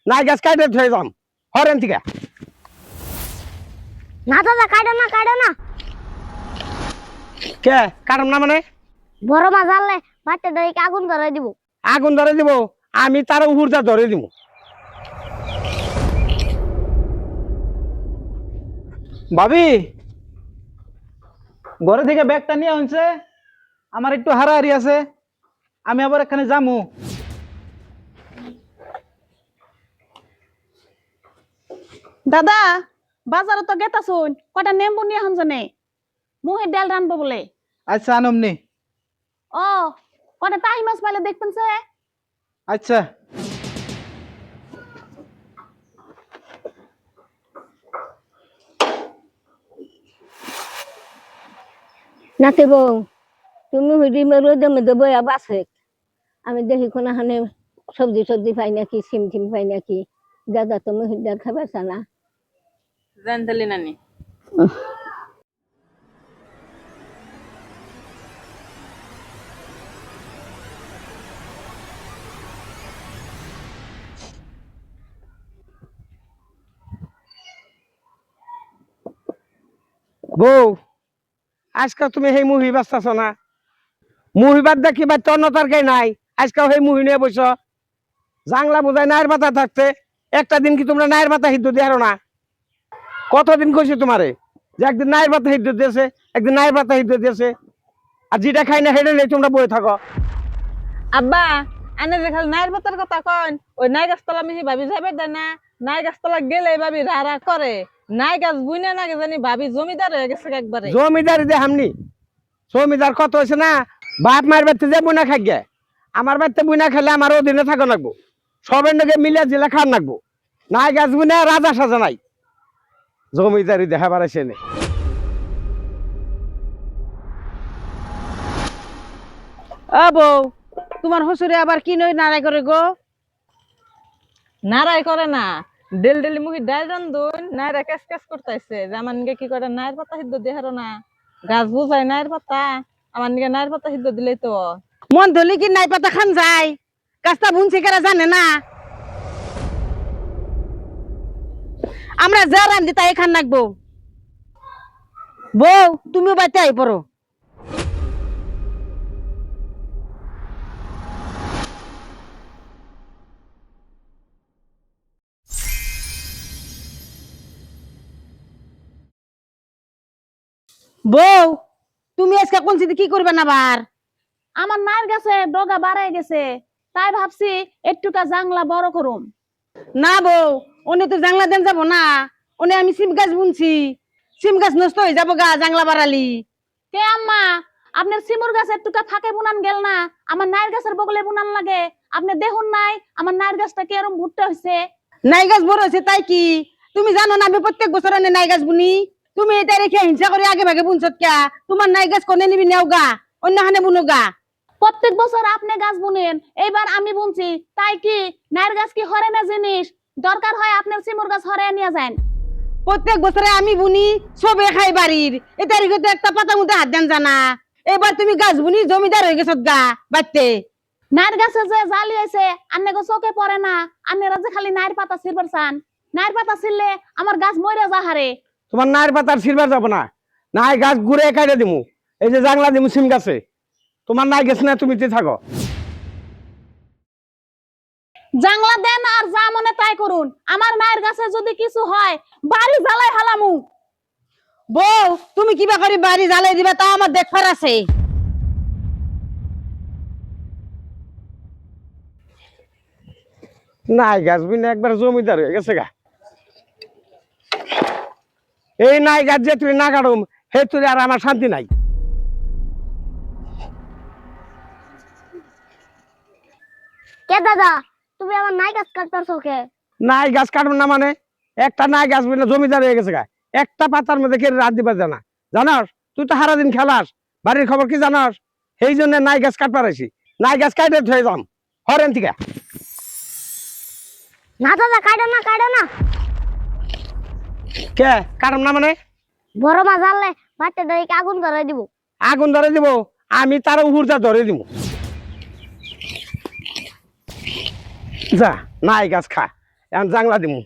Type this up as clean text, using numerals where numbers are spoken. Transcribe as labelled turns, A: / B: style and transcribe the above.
A: নাই গাছ কাটে ধুয়ে যাম হরেন থেকে।
B: না দাদা কাটো না
A: কে কাটম না মানে?
B: বড় মাছ আনলে বাচ্চা দইকে আগুন ধরে দিব।
A: আগুন ধরে দিব? আমি তার উপরটা ধরে দিব।
C: ভাবি ঘরে থেকে ব্যাগটা নিয়ে আনছে, আমার একটু হারাহারি আছে, আমি আবার এখানে যামু।
D: দাদা বাজারে তো গেতা শুন কটা নেম্বু নিয়ে হন জানে মুহের ডাল রানবো বলে।
C: আচ্ছা আনমনি।
D: ও কটা টাই মাছ পাইলে দেখবেন সে।
C: আচ্ছা
B: নাতে বউ তুমি হুইডি রোদে মধ্যে বইয়া বাসে আমি দেখি কোন হানে সবজি পাই নাকি সিম পাই নাকি। দাদা তুমি হুইডার খাবার না
D: জানতালি নানি।
A: বউ আজকাল তুমি সেই মুহি বাঁচতেছ না? মুহি বাদ দেখি বা অন্য তরকারি নাই, আজকাল সেই মুহি নিয়ে বসো। জাংলা বোঝায় নায়ের পাতা থাকতে একটা দিন কি তোমরা নায়ের পাতা সিদ্ধ দিয়ারো না? কতদিন কইছি তোমারে যে একদিন নায়ের পাতা সিদ্ধ দিয়েছে, একদিন নায়ের পাতা সিদ্ধ দিয়েছে, আর যেটা খাই না সেটা নেই তোমরা বয়ে থাকো।
D: আব্বা আনে যে খালি নাইর পাতার কথা কন, ওই নাই গাছতলা মিহি ভাবি যাবে দেয় না। নাই গাছতলা গেলে ভাবি রাড়া করে। নাই গাছ বুইনা না জানি ভাবি জমিদার হয়ে গেছে একবারে।
A: জমিদারি দে হামনি জমিদার কত হয়েছে না? বাপ মায়ের বাড়িতে যে বুনা খাই গে, আমার বাড়িতে বুনা খেলে আমার অধীনে থাকা লাগবো, সবের নাকি মিলিয়া জিলা খান লাগবো। নাই গাছ বুনা রাজা সাজা নাই, জমিদারি দেখা পারেছে নে।
D: ও বউ তোমার হসুরে আবার কি নই নাড়াই করে গো? নাড়াই করে না, ডেলি মুখি ডাল রান্ধুন নাইরা ক্যাস ক্যাস করতেছে যে আমার নিকে কি করে নাইর পাতা সিদ্ধ দেহারো না। গাছ বুঝাই নাইর পাতা, আমার নিকে নাইর পাতা সিদ্ধ দিলেই তো মন ধলি কি নাই পাতা খান যায়। গাছটা বুনছে কেরা জানে না, আমরা যা রান্ধি তাই খান রাখবো। বউ তুমিও বাড়িতে আই পড়ো। বউ তুমি আজকে কোন সিদ্ধি কি করবে না বার? আমার নার গাছে ডগা বাড়াই গেছে, তাই ভাবছি একটুকা জাংলা বড় করুম। না বউ ওনে তো জাংলা দেন যাবো না, ওনে আমি সিম গাছ বুনছি, সিম গাছ নষ্ট হয়ে যাবো গা জাংলা বাড়ালি। কে আম্মা আপনার সিমুর গাছ একটুকা ফাঁকে বুনান গেল না, আমার নাইর গাছের বগলে বুনান লাগে। আপনি দেখুন নাই আমার নাইর গাছটা কি এরকম ভুট্টা হয়েছে। নাই গাছ বড় হয়েছে তাই কি? তুমি জানো না আমি প্রত্যেক বছর নাই গাছ বুনি? তুমি এটা রেখে হিংসা করে আগে ভাগে বুনছত কে? তোমার নাই গাছ কোনে নিবি নেও গা, অন্য হানে বুনো গা। প্রত্যেক বছর আপনি গাছ বুনেন, এইবার আমি বুনছি তাই কি? নাইর গাছ কি হরে না জিনিস? দরকার হয় আপনার সিমুর গাছ হরে নিয়ে যান। প্রত্যেক বছরে আমি বুনি, সবে খাই বাড়ির, এটা রেখে তো একটা পাতা মধ্যে হাত দেন জানা। এবার তুমি গাছ বুনি জমিদার হয়ে গেছত গা বাড়তে। নাইর গাছে যে জালি আছে আন্নে গো চোখে পড়ে না, আন্নেরা যে খালি নাইর পাতা ছিড়বার চান। নাইর পাতা ছিড়লে আমার গাছ মরে যা হারে।
A: তোমার নায়ের পাতার সিলবার যাবো না, নাই গাছ ঘুরে কাটে দিমু, এই যে জাংলা দিমু সিম গাছে। তোমার নাই গেছে না, তুমি থাকো।
D: জাংলা দেন আর যা মনে তাই করুন, আমার নায়ের গাছে যদি কিছু হয় বাড়ি জ্বালাই হালামু। বউ তুমি কিবা করে বাড়ি জ্বালাই দিবা তা আমার দেখবার আছে।
A: নাই গাছ বুনে একবার জমিদার হয়ে গেছে গা। এই নাই গাছ যে তুই না কাটুম হে তুই আর আমার শান্তি নাই।
B: কে দাদা তুমি আমার নাই গাছ কাটতাছো কে?
A: নাই গাছ কাটুন না মানে একটা নাই গাছ বুনে জমিদার হয়ে গেছে গা। একটা পাতার মধ্যে কে রাত দিবা জানা জানাস? তুই তো সারাদিন খেলাস, বাড়ির খবর কি জানাস? সেই জন্য নাই গাছ কাটবার আইছি, নাই গাছ কাটে ধুয়ে যাম হরেন থেকে।
B: না দাদা কাটো না
A: কে কাটুম না মানে?
B: বড় মাছ আনলে বাচ্চা দইকে আগুন ধরে দিব।
A: আগুন ধরে দিব? আমি তার উপরটা ধরে দিব। যা নাই গাছ খা, এখন জাংলা দিমু